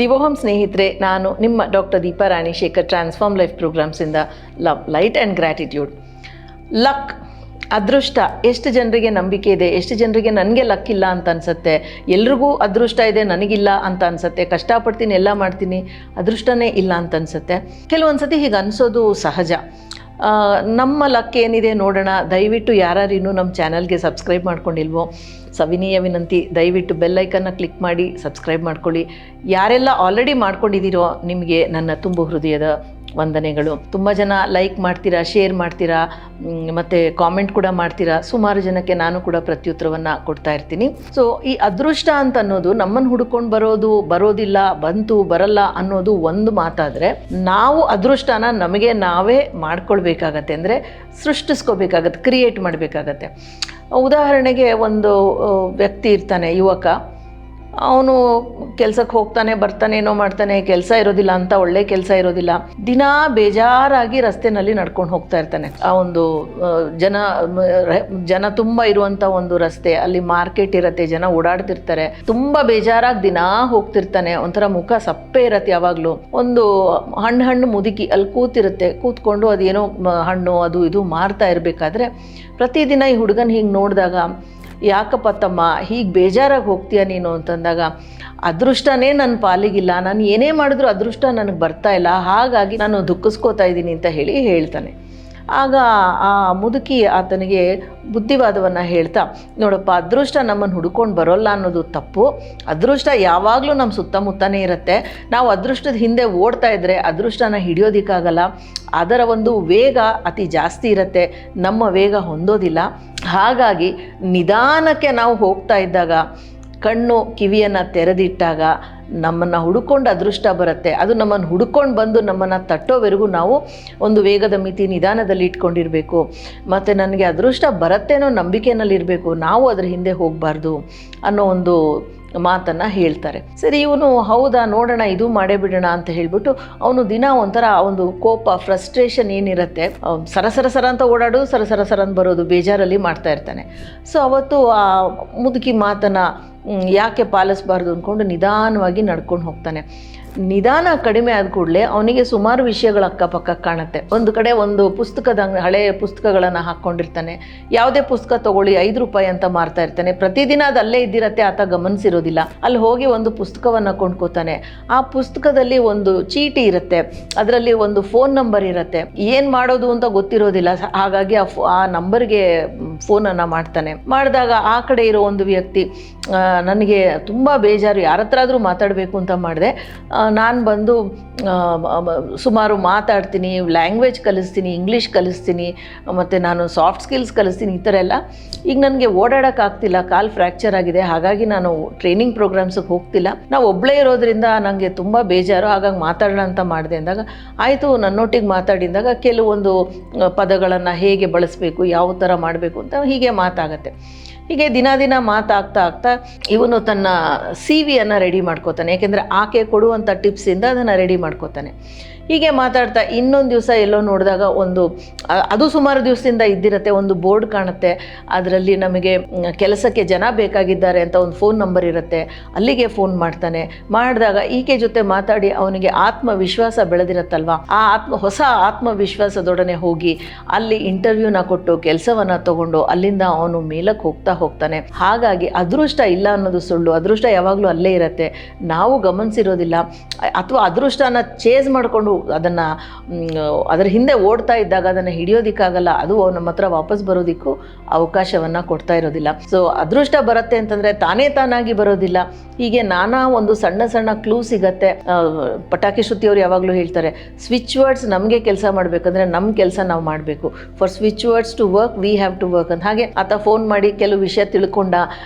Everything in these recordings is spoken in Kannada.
ದಿವೋಹಂ ಸ್ನೇಹಿತರೆ, ನಾನು ನಿಮ್ಮ doctor Deepa Ranishekar transform life ಪ್ರೋಗ್ರಾಮ್ಸಿಂದ love, light and gratitude. Luck, ಅದೃಷ್ಟ, ಎಷ್ಟು ಜನರಿಗೆ ನಂಬಿಕೆ ಇದೆ, ಎಷ್ಟು ಜನರಿಗೆ ನನಗೆ ಲಕ್ ಇಲ್ಲ ಅಂತ ಅನಿಸುತ್ತೆ, ಎಲ್ರಿಗೂ ಅದೃಷ್ಟ ಇದೆ ನನಗಿಲ್ಲ ಅಂತ ಅನಿಸುತ್ತೆ, ಕಷ್ಟಪಡ್ತೀನಿ ಎಲ್ಲ ಮಾಡ್ತೀನಿ ಅದೃಷ್ಟನೇ ಇಲ್ಲ ಅಂತ ಅನಿಸುತ್ತೆ. ಕೆಲವೊಂದು ಸತಿ ಹೀಗೆ ಅನಿಸೋದು ಸಹಜ. ನಮ್ಮ ಲಕ್ ಏನಿದೆ ನೋಡೋಣ. ದಯವಿಟ್ಟು ಯಾರು ಇನ್ನೂ ನಮ್ಮ ಚಾನಲ್ಗೆ ಸಬ್ಸ್ಕ್ರೈಬ್ ಮಾಡ್ಕೊಂಡಿಲ್ವೋ ಸವಿನೀಯ ವಿನಂತಿ, ದಯವಿಟ್ಟು ಬೆಲ್ಲೈಕನ್ನ ಕ್ಲಿಕ್ ಮಾಡಿ ಸಬ್ಸ್ಕ್ರೈಬ್ ಮಾಡ್ಕೊಳ್ಳಿ. ಯಾರೆಲ್ಲ ಆಲ್ರೆಡಿ ಮಾಡ್ಕೊಂಡಿದ್ದೀರೋ ನಿಮಗೆ ನನ್ನ ತುಂಬು ಹೃದಯದ ವಂದನೆಗಳು. ತುಂಬ ಜನ ಲೈಕ್ ಮಾಡ್ತೀರಾ, ಶೇರ್ ಮಾಡ್ತೀರಾ, ಮತ್ತು ಕಾಮೆಂಟ್ ಕೂಡ ಮಾಡ್ತೀರಾ. ಸುಮಾರು ಜನಕ್ಕೆ ನಾನು ಕೂಡ ಪ್ರತ್ಯುತ್ತರವನ್ನು ಕೊಡ್ತಾ ಇರ್ತೀನಿ. ಸೊ ಈ ಅದೃಷ್ಟ ಅಂತ ಅನ್ನೋದು ನಮ್ಮನ್ನು ಹುಡ್ಕೊಂಡು ಬರೋದಿಲ್ಲ, ಬಂತು ಬರಲ್ಲ ಅನ್ನೋದು ಒಂದು ಮಾತಾದರೆ, ನಾವು ಅದೃಷ್ಟನ ನಮಗೆ ನಾವೇ ಮಾಡ್ಕೊಳ್ಬೇಕಾಗತ್ತೆ, ಅಂದರೆ ಸೃಷ್ಟಿಸ್ಕೋಬೇಕಾಗತ್ತೆ, ಕ್ರಿಯೇಟ್ ಮಾಡಬೇಕಾಗತ್ತೆ. ಉದಾಹರಣೆಗೆ ಒಂದು ವ್ಯಕ್ತಿ ಇರ್ತಾನೆ, ಯುವಕ, ಅವನು ಕೆಲಸಕ್ಕೆ ಹೋಗ್ತಾನೆ, ಬರ್ತಾನೆ, ಏನೋ ಮಾಡ್ತಾನೆ, ಕೆಲಸ ಇರೋದಿಲ್ಲ ಅಂತ, ಒಳ್ಳೆ ಕೆಲಸ ಇರೋದಿಲ್ಲ, ದಿನಾ ಬೇಜಾರಾಗಿ ರಸ್ತೆನಲ್ಲಿ ನಡ್ಕೊಂಡು ಹೋಗ್ತಾ ಇರ್ತಾನೆ. ಆ ಒಂದು ಜನ ತುಂಬ ಇರುವಂಥ ಒಂದು ರಸ್ತೆ, ಅಲ್ಲಿ ಮಾರ್ಕೆಟ್ ಇರುತ್ತೆ, ಜನ ಓಡಾಡ್ತಿರ್ತಾರೆ, ತುಂಬ ಬೇಜಾರಾಗಿ ದಿನಾ ಹೋಗ್ತಿರ್ತಾನೆ. ಒಂಥರ ಮುಖ ಸಪ್ಪೆ ಇರತ್ತೆ ಯಾವಾಗಲೂ. ಒಂದು ಹಣ್ಣು ಮುದುಕಿ ಅಲ್ಲಿ ಕೂತ್ಕೊಂಡು ಅದೇನೋ ಹಣ್ಣು ಅದು ಇದು ಮಾರ್ತಾ ಇರಬೇಕಾದ್ರೆ ಪ್ರತಿದಿನ ಈ ಹುಡುಗನ ಹೀಗೆ ನೋಡಿದಾಗ, ಯಾಕಪ್ಪ ತಮ್ಮ ಹೀಗೆ ಬೇಜಾರಾಗಿ ಹೋಗ್ತೀಯ ನೀನು ಅಂತಂದಾಗ, ಅದೃಷ್ಟನೇ ನನ್ನ ಪಾಲಿಗಿಲ್ಲ, ನಾನು ಏನೇ ಮಾಡಿದ್ರೂ ಅದೃಷ್ಟ ನನಗೆ ಬರ್ತಾ ಇಲ್ಲ, ಹಾಗಾಗಿ ನಾನು ದುಃಖಿಸ್ಕೋತಾ ಇದ್ದೀನಿ ಅಂತ ಹೇಳ್ತಾನೆ. ಆಗ ಆ ಮುದುಕಿ ಆತನಿಗೆ ಬುದ್ಧಿವಾದವನ್ನು ಹೇಳ್ತಾ, ನೋಡಪ್ಪ, ಅದೃಷ್ಟ ನಮ್ಮನ್ನು ಹುಡ್ಕೊಂಡು ಬರೋಲ್ಲ ಅನ್ನೋದು ತಪ್ಪು. ಅದೃಷ್ಟ ಯಾವಾಗಲೂ ನಮ್ಮ ಸುತ್ತಮುತ್ತನೇ ಇರುತ್ತೆ. ನಾವು ಅದೃಷ್ಟದ ಹಿಂದೆ ಓಡ್ತಾ ಇದ್ದರೆ ಅದೃಷ್ಟನ ಹಿಡಿಯೋದಕ್ಕಾಗಲ್ಲ. ಅದರ ಒಂದು ವೇಗ ಅತಿ ಜಾಸ್ತಿ ಇರುತ್ತೆ, ನಮ್ಮ ವೇಗ ಹೊಂದೋದಿಲ್ಲ. ಹಾಗಾಗಿ ನಿಧಾನಕ್ಕೆ ನಾವು ಹೋಗ್ತಾ ಇದ್ದಾಗ, ಕಣ್ಣು ಕಿವಿಯನ್ನು ತೆರೆದಿಟ್ಟಾಗ ನಮ್ಮನ್ನು ಹುಡುಕೊಂಡು ಅದೃಷ್ಟ ಬರುತ್ತೆ. ಅದು ನಮ್ಮನ್ನು ಹುಡುಕೊಂಡು ಬಂದು ನಮ್ಮನ್ನು ತಟ್ಟೋವರೆಗೂ ನಾವು ಒಂದು ವೇಗದ ಮಿತಿ, ನಿಧಾನದಲ್ಲಿ ಇಟ್ಕೊಂಡಿರಬೇಕು. ಮತ್ತು ನನಗೆ ಅದೃಷ್ಟ ಬರುತ್ತೇನೋ ನಂಬಿಕೆಯಲ್ಲಿರಬೇಕು, ನಾವು ಅದರ ಹಿಂದೆ ಹೋಗಬಾರ್ದು ಅನ್ನೋ ಒಂದು ಮಾತನ್ನು ಹೇಳ್ತಾರೆ. ಸರಿ, ಇವನು ಹೌದಾ ನೋಡೋಣ, ಇದು ಮಾಡೇ ಬಿಡೋಣ ಅಂತ ಹೇಳಿಬಿಟ್ಟು ಅವನು ದಿನ ಒಂಥರ ಒಂದು ಕೋಪ, ಫ್ರಸ್ಟ್ರೇಷನ್ ಏನಿರುತ್ತೆ, ಸರ ಅಂತ ಓಡಾಡೋದು, ಸರ ಅಂತ ಬರೋದು, ಬೇಜಾರಲ್ಲಿ ಮಾಡ್ತಾ ಇರ್ತಾನೆ. ಸೊ ಅವತ್ತು ಆ ಮುದುಕಿ ಮಾತನ್ನು ಯಾಕೆ ಪಾಲಿಸಬಾರ್ದು ಅಂದ್ಕೊಂಡು ನಿಧಾನವಾಗಿ ನಡ್ಕೊಂಡು ಹೋಗ್ತಾನೆ. ನಿಧಾನ ಕಡಿಮೆ ಆದ ಕೂಡಲೇ ಅವನಿಗೆ ಸುಮಾರು ವಿಷಯಗಳು ಅಕ್ಕಪಕ್ಕ ಕಾಣುತ್ತೆ. ಒಂದು ಕಡೆ ಒಂದು ಪುಸ್ತಕದ ಹಳೆಯ ಪುಸ್ತಕಗಳನ್ನು ಹಾಕ್ಕೊಂಡಿರ್ತಾನೆ. ಯಾವುದೇ ಪುಸ್ತಕ ತೊಗೊಳ್ಳಿ, 5 ರೂಪಾಯಿ ಅಂತ ಮಾರ್ತಾ ಇರ್ತಾನೆ. ಪ್ರತಿದಿನ ಅದು ಅಲ್ಲೇ ಇದ್ದಿರತ್ತೆ, ಆತ ಗಮನಿಸಿರೋದಿಲ್ಲ. ಅಲ್ಲಿ ಹೋಗಿ ಒಂದು ಪುಸ್ತಕವನ್ನು ಕೊಂಡ್ಕೋತಾನೆ. ಆ ಪುಸ್ತಕದಲ್ಲಿ ಒಂದು ಚೀಟಿ ಇರುತ್ತೆ, ಅದರಲ್ಲಿ ಒಂದು ಫೋನ್ ನಂಬರ್ ಇರುತ್ತೆ. ಏನು ಮಾಡೋದು ಅಂತ ಗೊತ್ತಿರೋದಿಲ್ಲ, ಹಾಗಾಗಿ ಆ ನಂಬರ್ಗೆ ಫೋನನ್ನು ಮಾಡ್ತಾನೆ. ಮಾಡಿದಾಗ ಆ ಕಡೆ ಇರೋ ಒಂದು ವ್ಯಕ್ತಿ, ನನಗೆ ತುಂಬ ಬೇಜಾರು, ಯಾರ ಹತ್ರ ಆದರೂ ಮಾತಾಡಬೇಕು ಅಂತ ಮಾಡಿದೆ, ನಾನು ಬಂದು ಸುಮಾರು ಮಾತಾಡ್ತೀನಿ, ಲ್ಯಾಂಗ್ವೇಜ್ ಕಲಿಸ್ತೀನಿ, ಇಂಗ್ಲೀಷ್ ಕಲಿಸ್ತೀನಿ, ಮತ್ತು ನಾನು ಸಾಫ್ಟ್ ಸ್ಕಿಲ್ಸ್ ಕಲಿಸ್ತೀನಿ, ಈ ಥರ ಎಲ್ಲ. ಈಗ ನನಗೆ ಓಡಾಡೋಕ್ಕಾಗ್ತಿಲ್ಲ, ಕಾಲು ಫ್ರ್ಯಾಕ್ಚರ್ ಆಗಿದೆ, ಹಾಗಾಗಿ ನಾನು ಟ್ರೈನಿಂಗ್ ಪ್ರೋಗ್ರಾಮ್ಸಿಗೆ ಹೋಗ್ತಿಲ್ಲ, ನಾವು ಒಬ್ಬಳೇ ಇರೋದ್ರಿಂದ ನನಗೆ ತುಂಬ ಬೇಜಾರು, ಹಾಗಾಗಿ ಮಾತಾಡೋಣ ಅಂತ ಮಾಡಿದೆ ಅಂದಾಗ, ಆಯಿತು ನನ್ನೊಟ್ಟಿಗೆ ಮಾತಾಡಿದಾಗ ಕೆಲವೊಂದು ಪದಗಳನ್ನು ಹೇಗೆ ಬಳಸಬೇಕು, ಯಾವ ಥರ ಮಾಡಬೇಕು ಅಂತ ಹೀಗೆ ಮಾತಾಗತ್ತೆ. ಹೀಗೆ ದಿನ ಮಾತಾಗ್ತಾ ಇವನು ತನ್ನ CV-ಯನ್ನು ರೆಡಿ ಮಾಡ್ಕೋತಾನೆ. ಯಾಕೆಂದರೆ ಆಕೆ ಕೊಡುವಂಥ ಟಿಪ್ಸಿಂದ ಅದನ್ನು ರೆಡಿ ಮಾಡ್ಕೋತಾನೆ. ಹೀಗೆ ಮಾತಾಡ್ತಾ ಇನ್ನೊಂದು ದಿವಸ ಎಲ್ಲೋ ನೋಡಿದಾಗ ಅದು ಸುಮಾರು ದಿವಸದಿಂದ ಇದ್ದಿರುತ್ತೆ, ಒಂದು ಬೋರ್ಡ್ ಕಾಣುತ್ತೆ. ಅದರಲ್ಲಿ ನಮಗೆ ಕೆಲಸಕ್ಕೆ ಜನ ಬೇಕಾಗಿದ್ದಾರೆ ಅಂತ ಒಂದು ಫೋನ್ ನಂಬರ್ ಇರುತ್ತೆ. ಅಲ್ಲಿಗೆ ಫೋನ್ ಮಾಡ್ತಾನೆ. ಮಾಡಿದಾಗ ಈಕೆ ಜೊತೆ ಮಾತಾಡಿ ಅವನಿಗೆ ಆತ್ಮವಿಶ್ವಾಸ ಬೆಳೆದಿರುತ್ತಲ್ವ, ಆ ಹೊಸ ಆತ್ಮವಿಶ್ವಾಸದೊಡನೆ ಹೋಗಿ ಅಲ್ಲಿ ಇಂಟರ್ವ್ಯೂನ ಕೊಟ್ಟು ಕೆಲಸವನ್ನು ತಗೊಂಡು ಅಲ್ಲಿಂದ ಅವನು ಮೇಲಕ್ಕೆ ಹೋಗ್ತಾನೆ. ಹಾಗಾಗಿ ಅದೃಷ್ಟ ಇಲ್ಲ ಅನ್ನೋದು ಸುಳ್ಳು. ಅದೃಷ್ಟ ಯಾವಾಗಲೂ ಅಲ್ಲೇ ಇರುತ್ತೆ, ನಾವು ಗಮನಿಸಿರೋದಿಲ್ಲ. ಅಥವಾ ಅದೃಷ್ಟನ ಚೇಸ್ ಮಾಡಿಕೊಂಡು ಅದರ ಹಿಂದೆ ಓಡ್ತಾ ಇದ್ದಾಗ ಅದನ್ನು ಹಿಡಿಯೋದಕ್ಕಾಗಲ್ಲ, ಅದು ನಮ್ಮ ಹತ್ರ ವಾಪಸ್ ಬರೋದಕ್ಕೂ ಅವಕಾಶವನ್ನು ಕೊಡ್ತಾ ಇರೋದಿಲ್ಲ. ಸೊ ಅದೃಷ್ಟ ಬರುತ್ತೆ ಅಂತಂದರೆ ತಾನಾಗಿ ಬರೋದಿಲ್ಲ. ಹೀಗೆ ನಾನಾ ಒಂದು ಸಣ್ಣ ಕ್ಲೂ ಸಿಗತ್ತೆ. ಪಟಾಕಿ ಶ್ರುತಿಯವರು ಯಾವಾಗಲೂ ಹೇಳ್ತಾರೆ, ಸ್ವಿಚ್ ವರ್ಡ್ಸ್ ನಮಗೆ ಕೆಲಸ ಮಾಡಬೇಕಂದ್ರೆ ನಮ್ಮ ಕೆಲಸ ನಾವು ಮಾಡಬೇಕು. For switch words to work we have to work ಅಂತ. ಹಾಗೆ ಆತ ಫೋನ್ ಮಾಡಿ ಕೆಲವು ವಿಷಯ ತಿಳ್ಕೊಂಡ,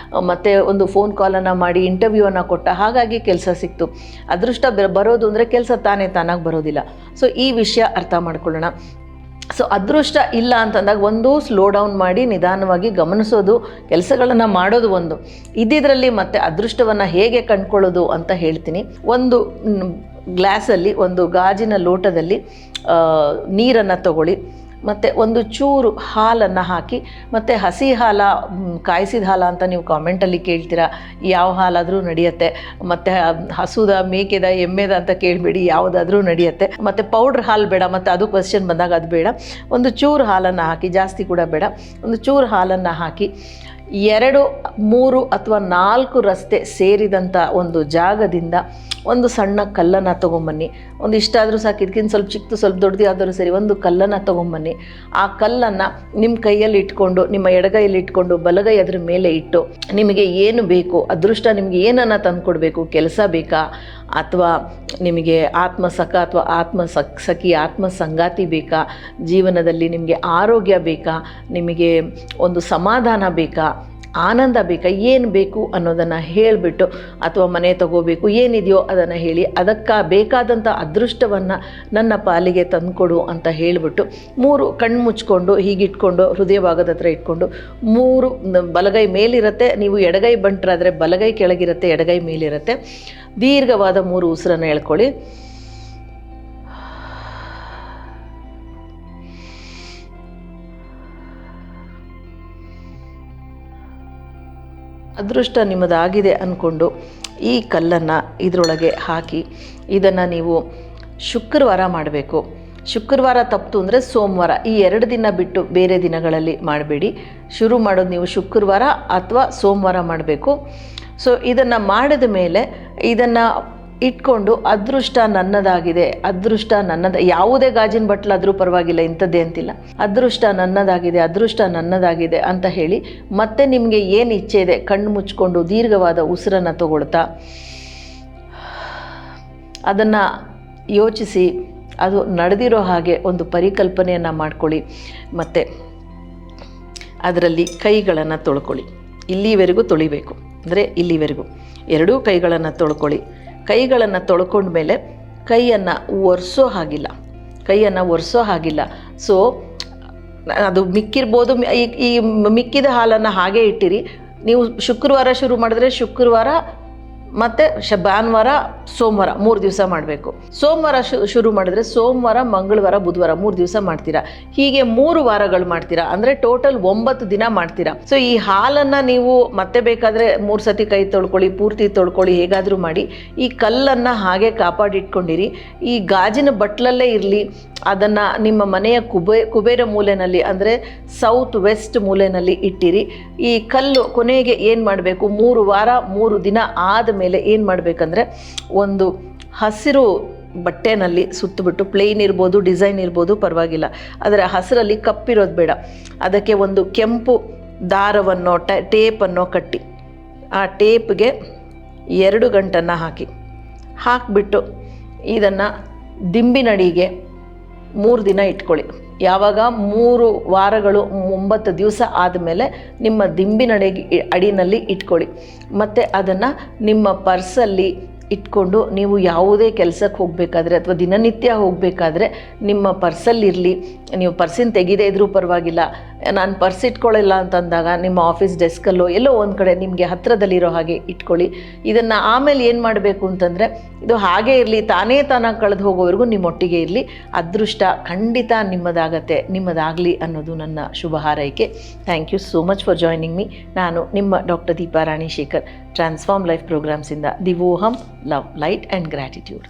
ಮತ್ತು ಒಂದು ಫೋನ್ ಕಾಲನ್ನು ಮಾಡಿ ಇಂಟರ್ವ್ಯೂವನ್ನು ಕೊಟ್ಟ, ಹಾಗಾಗಿ ಕೆಲಸ ಸಿಕ್ತು. ಅದೃಷ್ಟ ಬರೋದು ಅಂದರೆ ಕೆಲಸ ತಾನಾಗಿ ಬರೋದಿಲ್ಲ. ಸೊ ಈ ವಿಷಯ ಅರ್ಥ ಮಾಡ್ಕೊಳ್ಳೋಣ. ಸೊ ಅದೃಷ್ಟ ಇಲ್ಲ ಅಂತಂದಾಗ ಒಂದು ಸ್ಲೋ ಡೌನ್ ಮಾಡಿ ನಿಧಾನವಾಗಿ ಗಮನಿಸೋದು, ಕೆಲಸಗಳನ್ನು ಮಾಡೋದು ಒಂದು. ಇದರಲ್ಲಿ ಮತ್ತೆ ಅದೃಷ್ಟವನ್ನು ಹೇಗೆ ಕಂಡುಕೊಳ್ಳೋದು ಅಂತ ಹೇಳ್ತೀನಿ. ಒಂದು ಗ್ಲಾಸಲ್ಲಿ, ಒಂದು ಗಾಜಿನ ಲೋಟದಲ್ಲಿ ನೀರನ್ನು ತಗೊಳ್ಳಿ. ಮತ್ತು ಒಂದು ಚೂರು ಹಾಲನ್ನು ಹಾಕಿ, ಮತ್ತು ಹಸಿ ಹಾಲ ಕಾಯಿಸಿದ ಹಾಲ ಅಂತ ನೀವು ಕಾಮೆಂಟಲ್ಲಿ ಕೇಳ್ತೀರಾ, ಯಾವ ಹಾಲಾದರೂ ನಡೆಯುತ್ತೆ. ಮತ್ತು ಹಸುದ, ಮೇಕೆದ, ಎಮ್ಮೆದ ಅಂತ ಕೇಳಬೇಡಿ, ಯಾವುದಾದ್ರೂ ನಡೆಯುತ್ತೆ. ಮತ್ತು ಪೌಡ್ರ್ ಹಾಲು ಬೇಡ, ಮತ್ತು ಅದು ಕ್ವೆಶ್ಚನ್ ಬಂದಾಗ ಅದು ಬೇಡ. ಒಂದು ಚೂರು ಹಾಲನ್ನು ಹಾಕಿ, ಜಾಸ್ತಿ ಕೂಡ ಬೇಡ, ಒಂದು ಚೂರು ಹಾಲನ್ನು ಹಾಕಿ 2, 3 ಅಥವಾ 4 ರಸ್ತೆ ಸೇರಿದಂಥ ಒಂದು ಜಾಗದಿಂದ ಒಂದು ಸಣ್ಣ ಕಲ್ಲನ್ನು ತೊಗೊಂಬನ್ನಿ. ಒಂದು ಇಷ್ಟಾದರೂ ಸಾಕು, ಇದಕ್ಕಿಂತ ಸ್ವಲ್ಪ ಚಿಕ್ಕದು, ಸ್ವಲ್ಪ ದೊಡ್ಡದು ಯಾವ್ದಾದ್ರು ಸರಿ, ಒಂದು ಕಲ್ಲನ್ನು ತೊಗೊಂಬನ್ನಿ. ಆ ಕಲ್ಲನ್ನು ನಿಮ್ಮ ಕೈಯಲ್ಲಿ ಇಟ್ಕೊಂಡು, ನಿಮ್ಮ ಎಡಗೈಯಲ್ಲಿ ಇಟ್ಕೊಂಡು, ಬಲಗೈ ಅದರ ಮೇಲೆ ಇಟ್ಟು, ನಿಮಗೆ ಏನು ಬೇಕು, ಅದೃಷ್ಟ ನಿಮಗೆ ಏನನ್ನು ತಂದುಕೊಡ್ಬೇಕು, ಕೆಲಸ ಬೇಕಾ, ಅಥವಾ ನಿಮಗೆ ಆತ್ಮಸಖ ಅಥವಾ ಸಖಿ, ಆತ್ಮ ಸಂಗಾತಿ ಬೇಕಾ, ಜೀವನದಲ್ಲಿ ನಿಮಗೆ ಆರೋಗ್ಯ ಬೇಕಾ, ನಿಮಗೆ ಒಂದು ಸಮಾಧಾನ ಬೇಕಾ, ಆನಂದ ಬೇಕಾ, ಏನು ಬೇಕು ಅನ್ನೋದನ್ನು ಹೇಳಿಬಿಟ್ಟು, ಅಥವಾ ಮನೆ ತಗೋಬೇಕು, ಏನಿದೆಯೋ ಅದನ್ನು ಹೇಳಿ, ಅದಕ್ಕೆ ಬೇಕಾದಂಥ ಅದೃಷ್ಟವನ್ನು ನನ್ನ ಪಾಲಿಗೆ ತಂದುಕೊಡು ಅಂತ ಹೇಳಿಬಿಟ್ಟು 3 ಕಣ್ಣು ಮುಚ್ಕೊಂಡು ಹೀಗಿಟ್ಕೊಂಡು, ಹೃದಯ ಭಾಗದ ಹತ್ರ ಇಟ್ಕೊಂಡು, 3 ಬಲಗೈ ಮೇಲಿರುತ್ತೆ, ನೀವು ಎಡಗೈ ಬಂಟರಾದರೆ ಬಲಗೈ ಕೆಳಗಿರುತ್ತೆ, ಎಡಗೈ ಮೇಲಿರುತ್ತೆ. ದೀರ್ಘವಾದ 3 ಉಸಿರನ್ನು ಎಳ್ಕೊಳ್ಳಿ. ಅದೃಷ್ಟ ನಿಮ್ಮದಾಗಿದೆ ಅಂದ್ಕೊಂಡು ಈ ಕಲ್ಲನ್ನು ಇದರೊಳಗೆ ಹಾಕಿ, ಇದನ್ನು ನೀವು ಶುಕ್ರವಾರ ಮಾಡಬೇಕು. ಶುಕ್ರವಾರ ತಪ್ಪಿತು ಅಂದರೆ ಸೋಮವಾರ, ಈ 2 ದಿನ ಬಿಟ್ಟು ಬೇರೆ ದಿನಗಳಲ್ಲಿ ಮಾಡಬೇಡಿ. ಶುರು ಮಾಡೋದು ನೀವು ಶುಕ್ರವಾರ ಅಥವಾ ಸೋಮವಾರ ಮಾಡಬೇಕು. ಸೊ ಇದನ್ನು ಮಾಡಿದ ಮೇಲೆ ಇದನ್ನು ಇಟ್ಕೊಂಡು, ಅದೃಷ್ಟ ನನ್ನದಾಗಿದೆ, ಅದೃಷ್ಟ ಯಾವುದೇ ಗಾಜಿನ ಬಟ್ಲಾದರೂ ಪರವಾಗಿಲ್ಲ, ಇಂಥದ್ದೇ ಅಂತಿಲ್ಲ, ಅದೃಷ್ಟ ನನ್ನದಾಗಿದೆ, ಅದೃಷ್ಟ ನನ್ನದಾಗಿದೆ ಅಂತ ಹೇಳಿ, ಮತ್ತೆ ನಿಮಗೆ ಏನು ಇಚ್ಛೆ ಇದೆ ಕಣ್ಣು ಮುಚ್ಕೊಂಡು ದೀರ್ಘವಾದ ಉಸಿರನ್ನು ತಗೊಳ್ತಾ ಅದನ್ನು ಯೋಚಿಸಿ, ಅದು ನಡೆದಿರೋ ಹಾಗೆ ಒಂದು ಪರಿಕಲ್ಪನೆಯನ್ನು ಮಾಡ್ಕೊಳ್ಳಿ. ಮತ್ತು ಅದರಲ್ಲಿ ಕೈಗಳನ್ನು ತೊಳ್ಕೊಳ್ಳಿ. ಇಲ್ಲಿವರೆಗೂ ತೊಳಿಬೇಕು, ಅಂದರೆ ಇಲ್ಲಿವರೆಗೂ 2 ಕೈಗಳನ್ನು ತೊಳ್ಕೊಳ್ಳಿ. ಕೈಗಳನ್ನು ತೊಳ್ಕೊಂಡ್ಮೇಲೆ ಕೈಯನ್ನು ಒರೆಸೋ ಹಾಗಿಲ್ಲ. ಸೊ ಅದು ಮಿಕ್ಕಿರ್ಬೋದು. ಈ ಮಿಕ್ಕಿದ ಹಾಲನ್ನು ಹಾಗೇ ಇಟ್ಟಿರಿ. ನೀವು ಶುಕ್ರವಾರ ಶುರು ಮಾಡಿದ್ರೆ ಶುಕ್ರವಾರ ಮತ್ತು ಭಾನುವಾರ, ಸೋಮವಾರ 3 ದಿವಸ ಮಾಡಬೇಕು. ಸೋಮವಾರ ಶುರು ಮಾಡಿದ್ರೆ ಸೋಮವಾರ, ಮಂಗಳವಾರ, ಬುಧವಾರ 3 ದಿವಸ ಮಾಡ್ತೀರಾ. ಹೀಗೆ 3 ವಾರಗಳು ಮಾಡ್ತೀರಾ, ಅಂದರೆ ಟೋಟಲ್ 9 ದಿನ ಮಾಡ್ತೀರಾ. ಸೊ ಈ ಹಾಲನ್ನು ನೀವು ಮತ್ತೆ ಬೇಕಾದರೆ 3 ಸತಿ ಕೈ ತೊಳ್ಕೊಳ್ಳಿ, ಪೂರ್ತಿ ತೊಳ್ಕೊಳ್ಳಿ, ಹೇಗಾದರೂ ಮಾಡಿ. ಈ ಕಲ್ಲನ್ನು ಹಾಗೆ ಕಾಪಾಡಿಟ್ಕೊಂಡಿರಿ. ಈ ಗಾಜಿನ ಬಟ್ಲಲ್ಲೇ ಇರಲಿ. ಅದನ್ನು ನಿಮ್ಮ ಮನೆಯ ಕುಬೇರ ಮೂಲೆಯಲ್ಲಿ, ಅಂದರೆ ಸೌತ್ ವೆಸ್ಟ್ ಮೂಲೆಯಲ್ಲಿ ಇಟ್ಟಿರಿ. ಈ ಕಲ್ಲು ಕೊನೆಗೆ ಏನು ಮಾಡಬೇಕು, 3 ವಾರ 3 ದಿನ ಆದ ಮೇಲೆ ಏನು ಮಾಡಬೇಕಂದ್ರೆ, ಒಂದು ಹಸಿರು ಬಟ್ಟೆನಲ್ಲಿ ಸುತ್ತಬಿಟ್ಟು, ಪ್ಲೇನ್ ಇರ್ಬೋದು, ಡಿಸೈನ್ ಇರ್ಬೋದು, ಪರವಾಗಿಲ್ಲ, ಅದರ ಹಸಿರಲ್ಲಿ ಕಪ್ಪಿರೋದು ಬೇಡ, ಅದಕ್ಕೆ ಒಂದು ಕೆಂಪು ದಾರವನ್ನು ಟೇಪನ್ನು ಕಟ್ಟಿ, ಆ ಟೇಪ್ಗೆ 2 ಗಂಟನ್ನು ಹಾಕಿಬಿಟ್ಟು ಇದನ್ನು ದಿಂಬಿನಡಿಗೆ 3 ದಿನ ಇಟ್ಕೊಳ್ಳಿ. ಯಾವಾಗ 3 ವಾರಗಳು 9 ದಿವಸ ಆದಮೇಲೆ ನಿಮ್ಮ ದಿಂಬಿನಡಿಗೆ ಅಡಿನಲ್ಲಿ ಇಟ್ಕೊಳ್ಳಿ. ಮತ್ತು ಅದನ್ನು ನಿಮ್ಮ ಪರ್ಸಲ್ಲಿ ಇಟ್ಕೊಂಡು, ನೀವು ಯಾವುದೇ ಕೆಲಸಕ್ಕೆ ಹೋಗಬೇಕಾದ್ರೆ ಅಥವಾ ದಿನನಿತ್ಯ ಹೋಗಬೇಕಾದ್ರೆ ನಿಮ್ಮ ಪರ್ಸಲ್ಲಿರಲಿ. ನೀವು ಪರ್ಸಿನ ತೆಗೆದೇ ಇದ್ರೂ ಪರವಾಗಿಲ್ಲ, ನಾನು ಪರ್ಸ್ ಇಟ್ಕೊಳ್ಳಿಲ್ಲ ಅಂತಂದಾಗ ನಿಮ್ಮ ಆಫೀಸ್ ಡೆಸ್ಕಲ್ಲೋ ಎಲ್ಲೋ ಒಂದು ಕಡೆ ನಿಮಗೆ ಹತ್ತಿರದಲ್ಲಿರೋ ಹಾಗೆ ಇಟ್ಕೊಳ್ಳಿ. ಇದನ್ನು ಆಮೇಲೆ ಏನು ಮಾಡಬೇಕು ಅಂತಂದರೆ, ಇದು ಹಾಗೇ ಇರಲಿ, ತಾನಾಗಿ ಕಳೆದು ಹೋಗೋವರೆಗೂ ನಿಮ್ಮೊಟ್ಟಿಗೆ ಇರಲಿ. ಅದೃಷ್ಟ ಖಂಡಿತ ನಿಮ್ಮದಾಗಲಿ ಅನ್ನೋದು ನನ್ನ ಶುಭ ಹಾರೈಕೆ. Thank you so much for joining me. ನಾನು ನಿಮ್ಮ doctor Deepa Rani Shekar, transform life ಪ್ರೋಗ್ರಾಮ್ಸಿಂದ. ದಿವೋಹಂ, ಲವ್, ಲೈಟ್ ಆ್ಯಂಡ್ ಗ್ರ್ಯಾಟಿಟ್ಯೂಡ್.